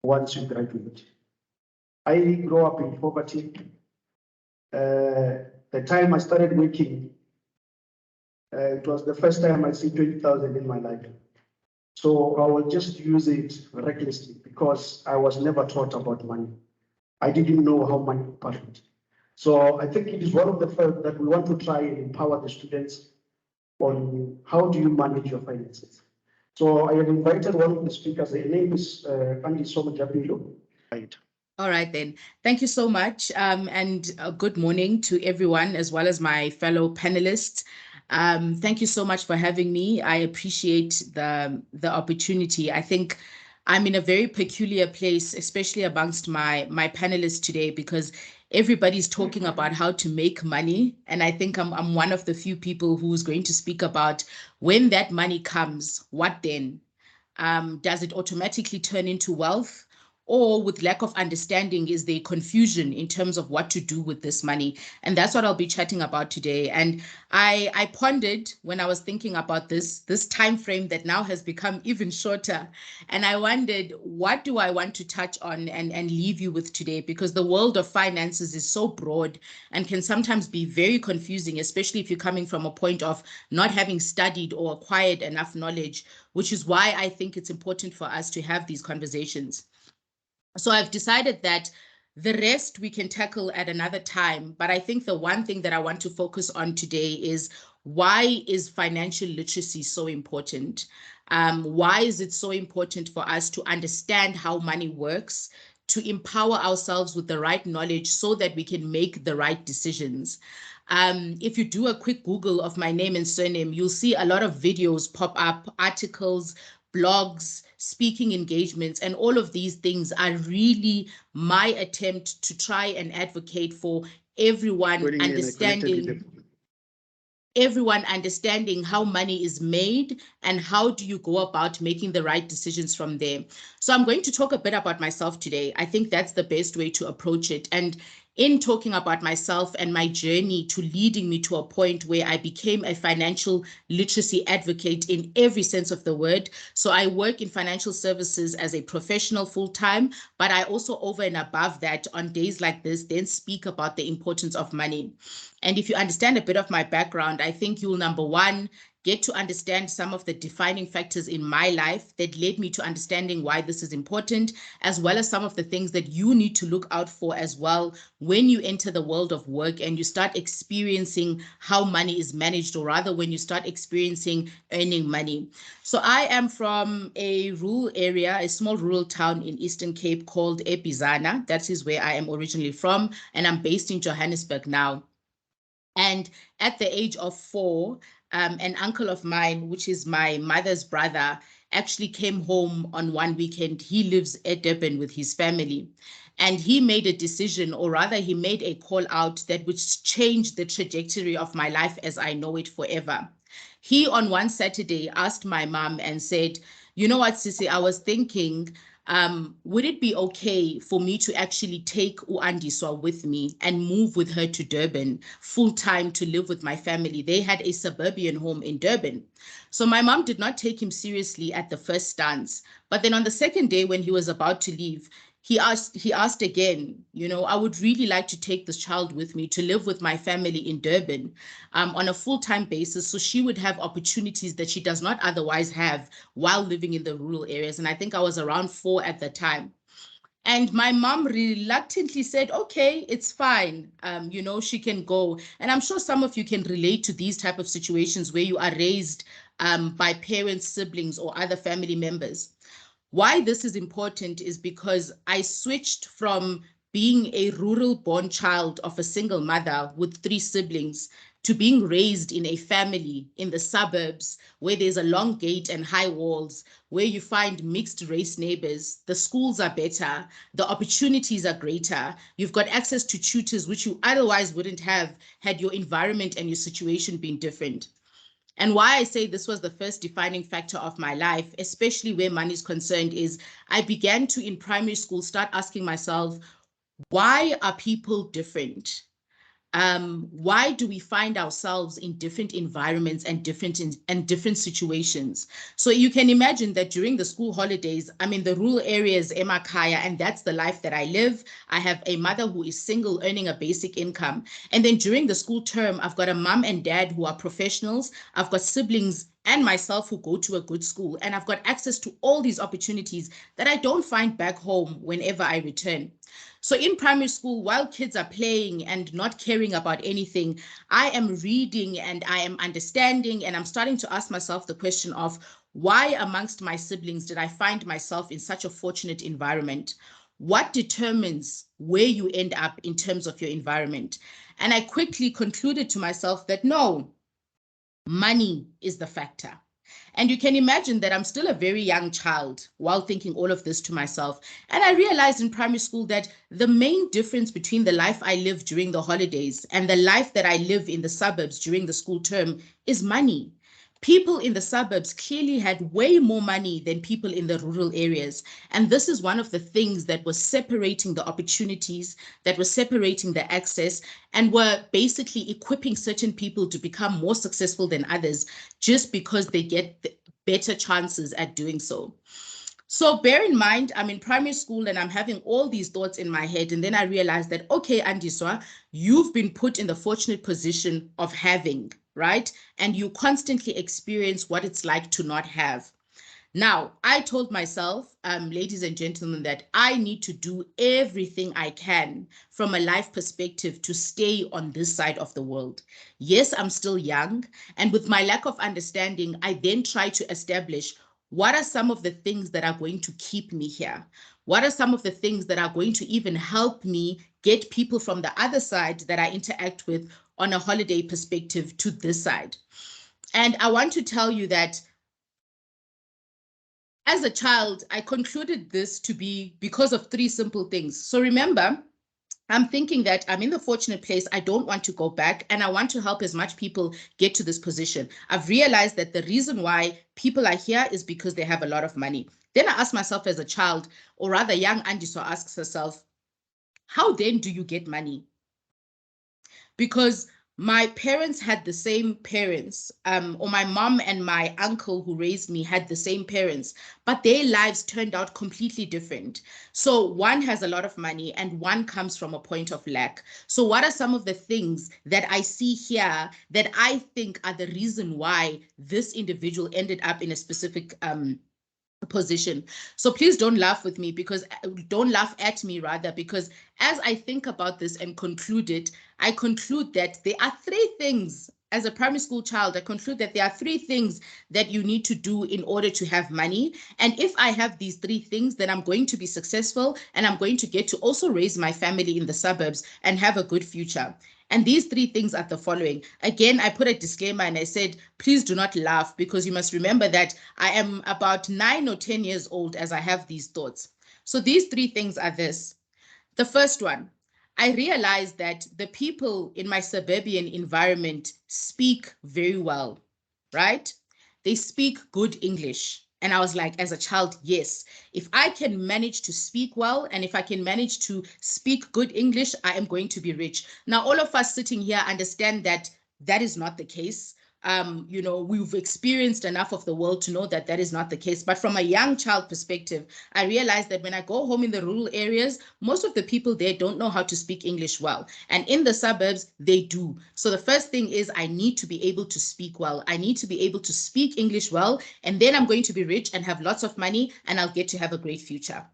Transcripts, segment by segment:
once you graduate. I grew up in poverty. The time I started working, it was the first time I see 20,000 in my life. So I will just use it recklessly because I was never taught about money. I didn't know how money operated. So I think it is one of the first that we want to try and empower the students on how do you manage your finances. So I have invited one of the speakers. Her name is Andy Somojapilo. Right. All right, then. Thank you so much. And good morning to everyone, as well as my fellow panelists. Thank you so much for having me. I appreciate the opportunity. I think I'm in a very peculiar place, especially amongst my panelists today, because everybody's talking about how to make money. And I think I'm one of the few people who's going to speak about when that money comes, what then? Does it automatically turn into wealth? Or with lack of understanding, is there confusion in terms of what to do with this money? And that's what I'll be chatting about today. And I pondered when I was thinking about this time frame that now has become even shorter. And I wondered, what do I want to touch on and leave you with today? Because the world of finances is so broad and can sometimes be very confusing, especially if you're coming from a point of not having studied or acquired enough knowledge, which is why I think it's important for us to have these conversations. So I've decided that the rest we can tackle at another time. But I think the one thing that I want to focus on today is, why is financial literacy so important? Why is it so important for us to understand how money works, to empower ourselves with the right knowledge so that we can make the right decisions? If you do a quick Google of my name and surname, you'll see a lot of videos pop up, articles, blogs, speaking engagements, and all of these things are really my attempt to try and advocate for everyone understanding how money is made and how do you go about making the right decisions from there. So I'm going to talk a bit about myself today. I think that's the best way to approach it. And in talking about myself and my journey to leading me to a point where I became a financial literacy advocate in every sense of the word. So I work in financial services as a professional full-time, but I also, over and above that, on days like this, then speak about the importance of money. And if you understand a bit of my background, I think you'll, number one, get to understand some of the defining factors in my life that led me to understanding why this is important, as well as some of the things that you need to look out for as well when you enter the world of work and you start experiencing how money is managed, or rather when you start experiencing earning money. So I am from a rural area, a small rural town in Eastern Cape called Epizana. That is where I am originally from, and I'm based in Johannesburg now. And at the age of 4, an uncle of mine, which is my mother's brother, actually came home on one weekend. He lives at Durban with his family. And he made a decision, or rather he made a call out that would change the trajectory of my life as I know it forever. He, on one Saturday, asked my mom and said, "You know what, Sissy, I was thinking, would it be okay for me to actually take Uandiswa with me and move with her to Durban full time to live with my family?" They had a suburban home in Durban. So my mom did not take him seriously at the first stance. But then on the second day, when he was about to leave, he asked again, "I would really like to take this child with me to live with my family in Durban on a full-time basis, so she would have opportunities that she does not otherwise have while living in the rural areas." And I think I was around 4 at the time. And my mom reluctantly said, "Okay, it's fine. She can go." And I'm sure some of you can relate to these type of situations where you are raised by parents, siblings, or other family members. Why this is important is because I switched from being a rural-born child of a single mother with 3 siblings to being raised in a family in the suburbs where there's a long gate and high walls, where you find mixed race neighbors. The schools are better, the opportunities are greater. You've got access to tutors, which you otherwise wouldn't have had your environment and your situation been different. And why I say this was the first defining factor of my life, especially where money is concerned, is I began to, in primary school, start asking myself, why are people different? Why do we find ourselves in different environments and different situations? So you can imagine that during the school holidays, I'm in the rural areas, emakhaya, and that's the life that I live. I have a mother who is single, earning a basic income. And then during the school term, I've got a mom and dad who are professionals. I've got siblings and myself who go to a good school. And I've got access to all these opportunities that I don't find back home whenever I return. So in primary school, while kids are playing and not caring about anything, I am reading and I am understanding, and I'm starting to ask myself the question of why amongst my siblings did I find myself in such a fortunate environment? What determines where you end up in terms of your environment? And I quickly concluded to myself that no, money is the factor. And you can imagine that I'm still a very young child while thinking all of this to myself. And I realized in primary school that the main difference between the life I live during the holidays and the life that I live in the suburbs during the school term is money. People in the suburbs clearly had way more money than people in the rural areas. And this is one of the things that was separating the opportunities, that was separating the access, and were basically equipping certain people to become more successful than others just because they get better chances at doing so. So bear in mind, I'm in primary school and I'm having all these thoughts in my head. And then I realized that, okay, Andiswa, you've been put in the fortunate position of having, right? And you constantly experience what it's like to not have. Now, I told myself, ladies and gentlemen, that I need to do everything I can from a life perspective to stay on this side of the world. Yes, I'm still young. And with my lack of understanding, I then try to establish what are some of the things that are going to keep me here? What are some of the things that are going to even help me get people from the other side that I interact with on a holiday perspective to this side? And I want to tell you that as a child, I concluded this to be because of three simple things. So remember, I'm thinking that I'm in the fortunate place. I don't want to go back, and I want to help as much people get to this position. I've realized that the reason why people are here is because they have a lot of money. Then I asked myself as a child, or rather young Andiso asks herself, how then do you get money? Because my parents had the same parents, or my mom and my uncle who raised me had the same parents, but their lives turned out completely different. So one has a lot of money and one comes from a point of lack. So what are some of the things that I see here that I think are the reason why this individual ended up in a specific position? So please don't laugh with me, because don't laugh at me rather, because as I think about this and conclude it, I conclude that there are three things. As a primary school child, I conclude that there are three things that you need to do in order to have money. And if I have these three things, then I'm going to be successful and I'm going to get to also raise my family in the suburbs and have a good future. And these three things are the following. Again, I put a disclaimer and I said, please do not laugh, because you must remember that I am about 9 or 10 years old as I have these thoughts. So these three things are this. The first one, I realized that the people in my suburban environment speak very well, right? They speak good English. And I was like, as a child, yes, if I can manage to speak well and if I can manage to speak good English, I am going to be rich. Now, all of us sitting here understand that that is not the case. We've experienced enough of the world to know that that is not the case. But from a young child perspective, I realized that when I go home in the rural areas, most of the people there don't know how to speak English well. And in the suburbs, they do. So the first thing is I need to be able to speak well. I need to be able to speak English well, and then I'm going to be rich and have lots of money, and I'll get to have a great future.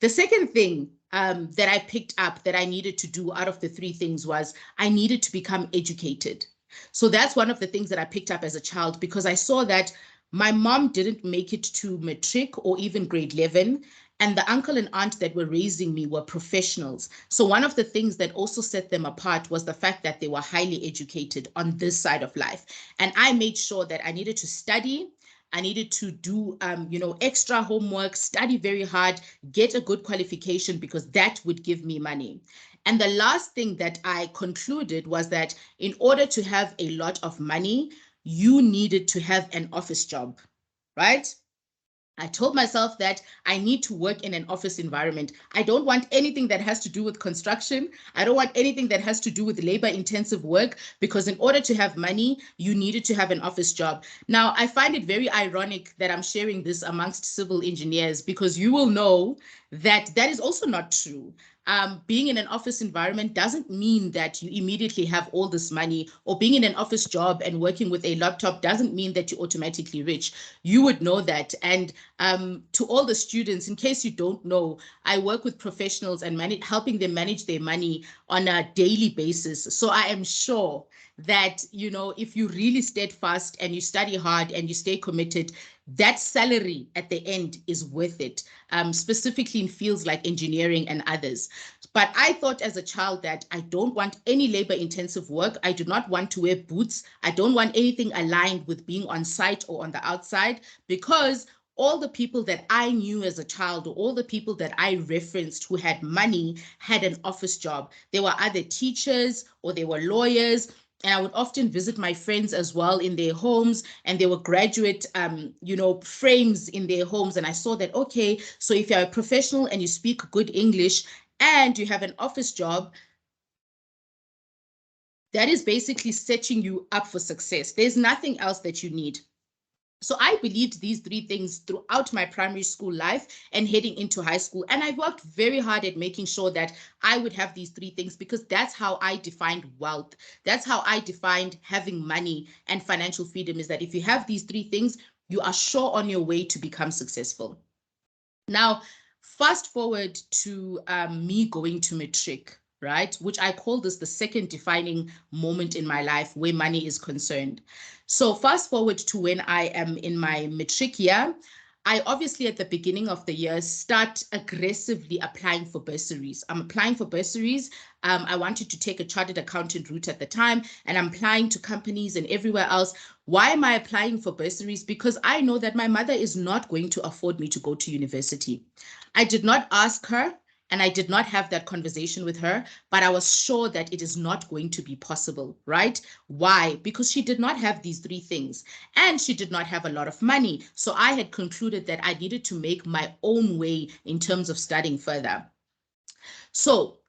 The second thing that I picked up that I needed to do out of the three things was I needed to become educated. So that's one of the things that I picked up as a child, because I saw that my mom didn't make it to matric or even grade 11. And the uncle and aunt that were raising me were professionals. So one of the things that also set them apart was the fact that they were highly educated on this side of life. And I made sure that I needed to study. I needed to do, extra homework, study very hard, get a good qualification, because that would give me money. And the last thing that I concluded was that in order to have a lot of money, you needed to have an office job, right? I told myself that I need to work in an office environment. I don't want anything that has to do with construction. I don't want anything that has to do with labor intensive work, because in order to have money, you needed to have an office job. Now, I find it very ironic that I'm sharing this amongst civil engineers, because you will know that that is also not true. Being in an office environment doesn't mean that you immediately have all this money, or being in an office job and working with a laptop doesn't mean that you're automatically rich. You would know that. And to all the students, in case you don't know, I work with professionals and helping them manage their money on a daily basis. So I am sure that, if you really steadfast and you study hard and you stay committed, that salary at the end is worth it, specifically in fields like engineering and others. But I thought as a child that I don't want any labor intensive work. I do not want to wear boots. I don't want anything aligned with being on site or on the outside, because all the people that I knew as a child, or all the people that I referenced who had money, had an office job. They were either teachers or they were lawyers. And I would often visit my friends as well in their homes, and they were graduate, frames in their homes. And I saw that, okay, so if you're a professional and you speak good English and you have an office job, that is basically setting you up for success. There's nothing else that you need. So I believed these three things throughout my primary school life and heading into high school. And I worked very hard at making sure that I would have these three things, because that's how I defined wealth. That's how I defined having money and financial freedom, is that if you have these three things, you are sure on your way to become successful. Now, fast forward to me going to matric, right? Which I call this the second defining moment in my life where money is concerned. So fast forward to when I am in my matric year, I obviously at the beginning of the year start aggressively applying for bursaries. I'm applying for bursaries. I wanted to take a chartered accountant route at the time, and I'm applying to companies and everywhere else. Why am I applying for bursaries? Because I know that my mother is not going to afford me to go to university. I did not ask her, and I did not have that conversation with her, but I was sure that it is not going to be possible, right? Why? Because she did not have these three things, and she did not have a lot of money. So I had concluded that I needed to make my own way in terms of studying further. So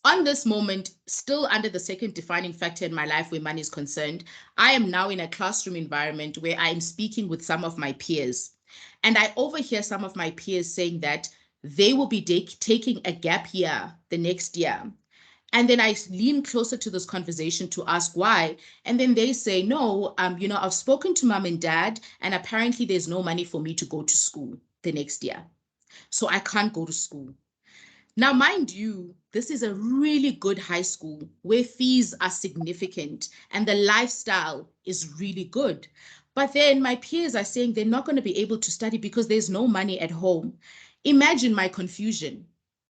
on this moment, still under the second defining factor in my life where money is concerned, I am now in a classroom environment where I am speaking with some of my peers. And I overhear some of my peers saying that they will be taking a gap year the next year. And then I lean closer to this conversation to ask why. And then they say, no, I've spoken to mom and dad, and apparently there's no money for me to go to school the next year. So I can't go to school. Now, mind you, this is a really good high school where fees are significant and the lifestyle is really good. But then my peers are saying they're not going to be able to study because there's no money at home. Imagine my confusion,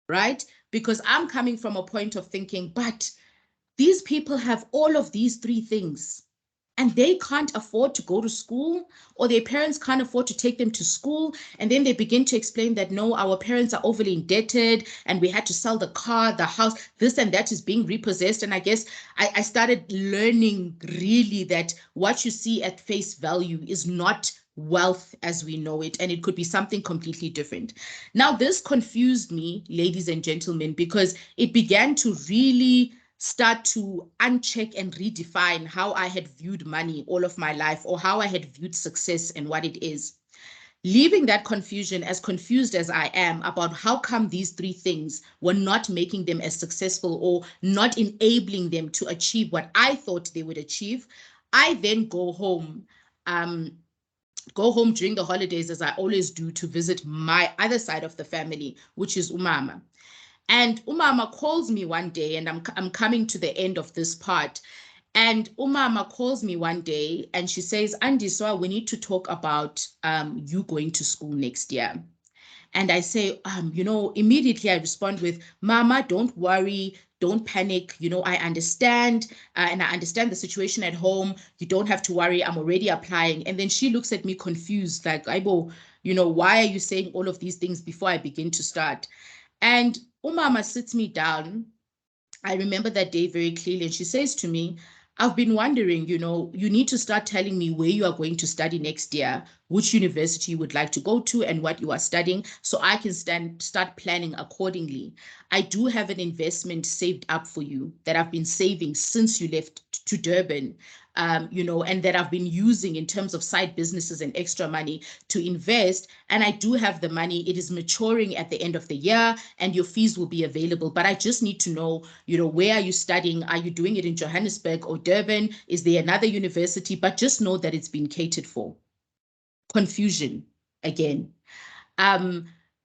right? Because I'm coming from a point of thinking, but these people have all of these three things, and they can't afford to go to school, or their parents can't afford to take them to school. And then they begin to explain that, no, our parents are overly indebted and we had to sell the car, the house, this and that is being repossessed. And I guess I started learning really that what you see at face value is not wealth as we know it, and it could be something completely different. Now, this confused me, ladies and gentlemen, because it began to really start to uncheck and redefine how I had viewed money all of my life, or how I had viewed success and what it is. Leaving that confusion, as confused as I am about how come these three things were not making them as successful or not enabling them to achieve what I thought they would achieve, I then go home during the holidays, as I always do, to visit my other side of the family, which is Umama. And Umama calls me one day, and I'm coming to the end of this part. And Umama calls me one day and she says, Andiswa, we need to talk about you going to school next year. And I say, immediately I respond with, Mama, don't worry, don't panic. I understand, and I understand the situation at home. You don't have to worry. I'm already applying. And then she looks at me confused, like, Aibo, why are you saying all of these things before I begin to start? And Umama sits me down. I remember that day very clearly. And she says to me, I've been wondering, you need to start telling me where you are going to study next year, which university you would like to go to and what you are studying, so I can start planning accordingly. I do have an investment saved up for you that I've been saving since you left to Durban, and that I've been using in terms of side businesses and extra money to invest. And I do have the money. It is maturing at the end of the year and your fees will be available. But I just need to know, where are you studying? Are you doing it in Johannesburg or Durban? Is there another university? But just know that it's been catered for. Confusion again.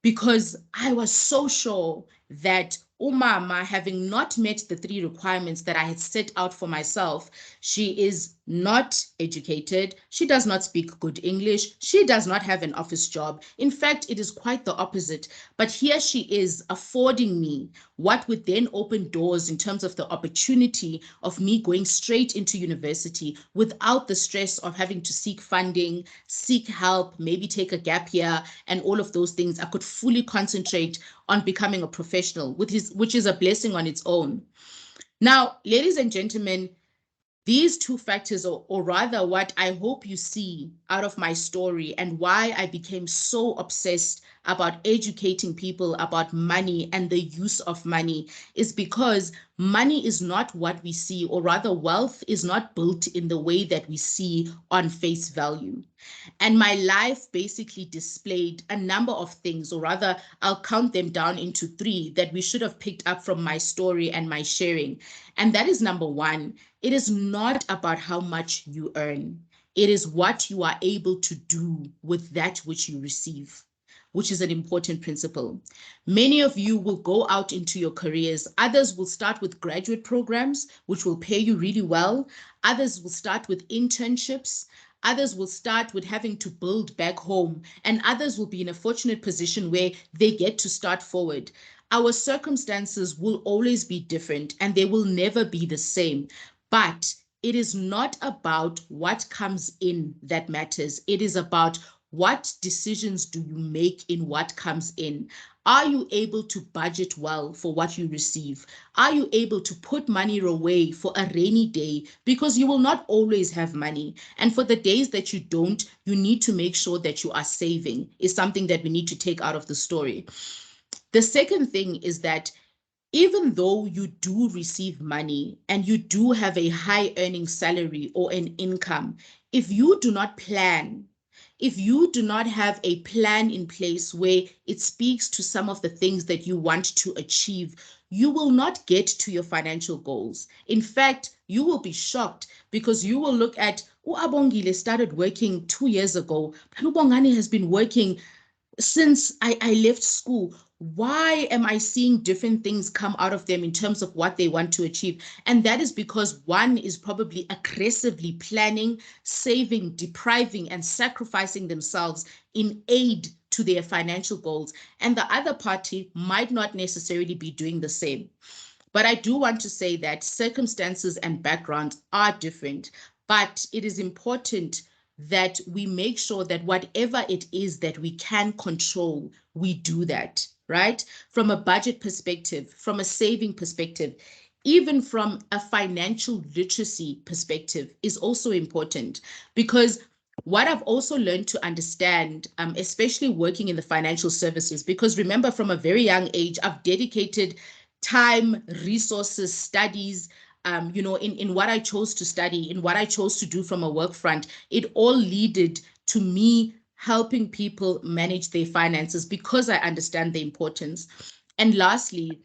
Because I was so sure that Umama, having not met the 3 requirements that I had set out for myself, she is not educated, she does not speak good English, she does not have an office job. In fact, it is quite the opposite. But here she is affording me what would then open doors in terms of the opportunity of me going straight into university without the stress of having to seek funding, seek help, maybe take a gap year, and all of those things. I could fully concentrate on becoming a professional, which is a blessing on its own. Now, ladies and gentlemen, these 2 factors, or rather what I hope you see out of my story and why I became so obsessed about educating people about money and the use of money, is because money is not what we see, or rather wealth is not built in the way that we see on face value. And my life basically displayed a number of things, or rather, I'll count them down into 3 that we should have picked up from my story and my sharing. And that is number 1, it is not about how much you earn. It is what you are able to do with that which you receive, which is an important principle. Many of you will go out into your careers. Others will start with graduate programs, which will pay you really well. Others will start with internships. Others will start with having to build back home, and others will be in a fortunate position where they get to start forward. Our circumstances will always be different and they will never be the same, but it is not about what comes in that matters. It is about what decisions do you make in what comes in. Are you able to budget well for what you receive? Are you able to put money away for a rainy day? Because you will not always have money. And for the days that you don't, you need to make sure that you are saving, is something that we need to take out of the story. The second thing is that even though you do receive money and you do have a high earning salary or an income, if you do not plan, if you do not have a plan in place where it speaks to some of the things that you want to achieve, you will not get to your financial goals. In fact, you will be shocked because you will look at, Abongile started working 2 years ago, but Ubongani has been working since I left school. Why am I seeing different things come out of them in terms of what they want to achieve? And that is because one is probably aggressively planning, saving, depriving, and sacrificing themselves in aid to their financial goals. And the other party might not necessarily be doing the same. But I do want to say that circumstances and backgrounds are different, but it is important that we make sure that whatever it is that we can control, we do that, right? From a budget perspective, from a saving perspective, even from a financial literacy perspective is also important, because what I've also learned to understand, especially working in the financial services, because remember, from a very young age, I've dedicated time, resources, studies, in what I chose to study, in what I chose to do from a work front. It all led to me helping people manage their finances because I understand the importance. And lastly,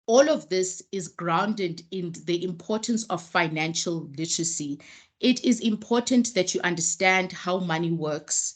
all of this is grounded in the importance of financial literacy. It is important that you understand how money works.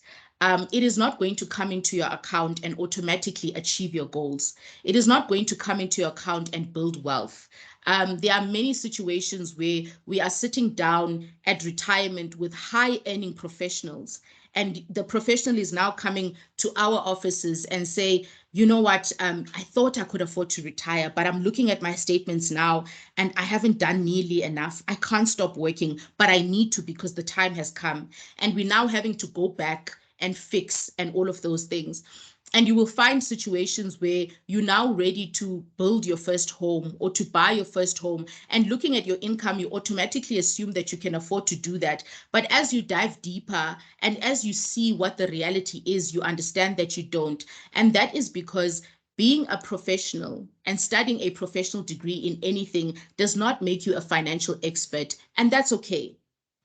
It is not going to come into your account and automatically achieve your goals. It is not going to come into your account and build wealth. There are many situations where we are sitting down at retirement with high earning professionals, and the professional is now coming to our offices and say, you know what, I thought I could afford to retire, but I'm looking at my statements now and I haven't done nearly enough. I can't stop working, but I need to because the time has come. And we're now having to go back and fix and all of those things. And you will find situations where you're now ready to build your first home or to buy your first home. And looking at your income, you automatically assume that you can afford to do that. But as you dive deeper and as you see what the reality is, you understand that you don't. And that is because being a professional and studying a professional degree in anything does not make you a financial expert. And that's okay.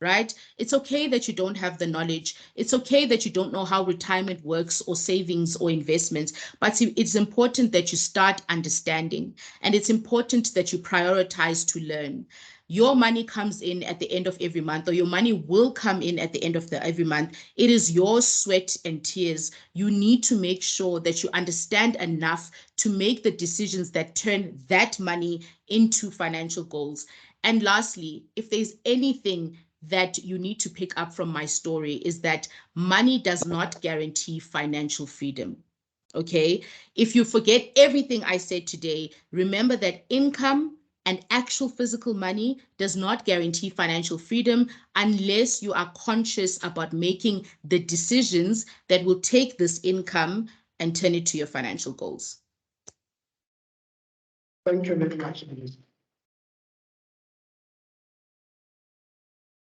Right? It's okay that you don't have the knowledge. It's okay that you don't know how retirement works or savings or investments, but it's important that you start understanding, and it's important that you prioritize to learn. Your money comes in at the end of every month, or your money will come in at the end of every month. It is your sweat and tears. You need to make sure that you understand enough to make the decisions that turn that money into financial goals. And lastly, if there's anything that you need to pick up from my story, is that money does not guarantee financial freedom. Okay. If you forget everything I said today, remember that income and actual physical money does not guarantee financial freedom unless you are conscious about making the decisions that will take this income and turn it to your financial goals. Thank you very much.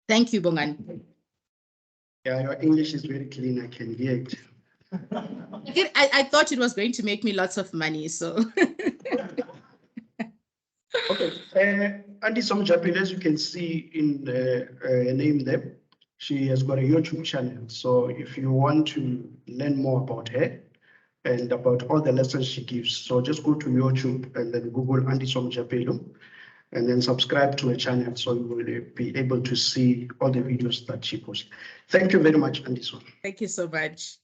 Thank you, Bongan. Yeah, your English is very clean. I can hear it. I thought it was going to make me lots of money, so. Okay, Andy Somjapil, as you can see in the name there, she has got a YouTube channel. So if you want to learn more about her and about all the lessons she gives, so just go to YouTube and then Google Andy Somjapil and then subscribe to her channel, so you will be able to see all the videos that she posts. Thank you very much, Andy. Thank you so much.